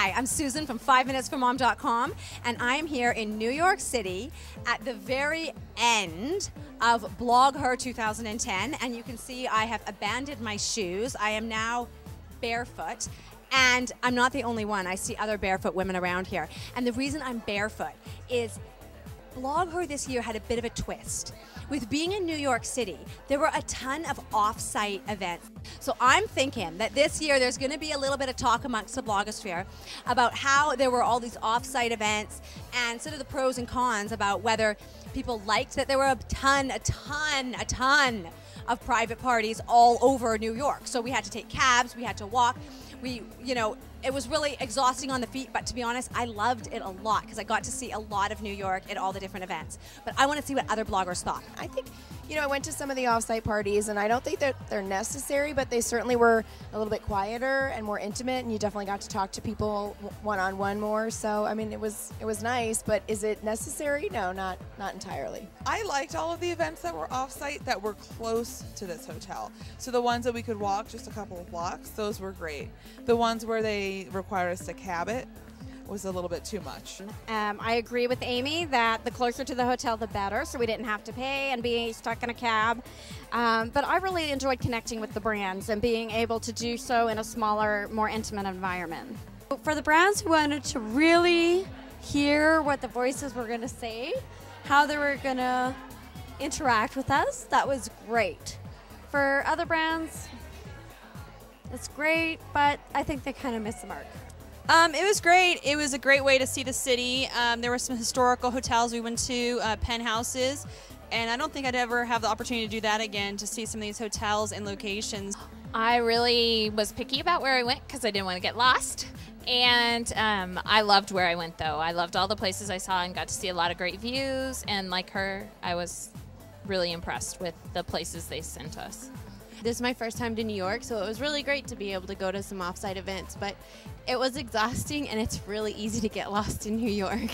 Hi, I'm Susan from 5minutesformom.com, and I am here in New York City at the very end of BlogHer 2010, and you can see I have abandoned my shoes. I am now barefoot, and I'm not the only one. I see other barefoot women around here, and the reason I'm barefoot is BlogHer this year had a bit of a twist. With being in New York City, there were a ton of off-site events. So I'm thinking that this year there's going to be a little bit of talk amongst the blogosphere about how there were all these off-site events and sort of the pros and cons about whether people liked that there were a ton of private parties all over New York. So we had to take cabs, we had to walk. It was really exhausting on the feet, but to be honest, I loved it a lot because I got to see a lot of New York at all the different events. But I want to see what other bloggers thought. I think, I went to some of the off-site parties, and I don't think that they're necessary, but they certainly were a little bit quieter and more intimate, and you definitely got to talk to people one-on-one more. So, I mean, it was nice, but is it necessary? No, not entirely. I liked all of the events that were off-site that were close to this hotel. So the ones that we could walk just a couple of blocks, those were great. The ones where they required us to cab it was a little bit too much. I agree with Amy that the closer to the hotel the better, so we didn't have to pay and be stuck in a cab. But I really enjoyed connecting with the brands and being able to do so in a smaller, more intimate environment. For the brands who wanted to really hear what the voices were going to say, how they were going to interact with us, that was great. For other brands, it's great, but I think they kind of missed the mark. It was great. It was a great way to see the city. There were some historical hotels we went to, penthouses, and I don't think I'd ever have the opportunity to do that again, to see some of these hotels and locations. I really was picky about where I went because I didn't want to get lost. And I loved where I went, though. I loved all the places I saw and got to see a lot of great views. And like her, I was really impressed with the places they sent us. This is my first time to New York, so it was really great to be able to go to some off-site events, but it was exhausting and it's really easy to get lost in New York.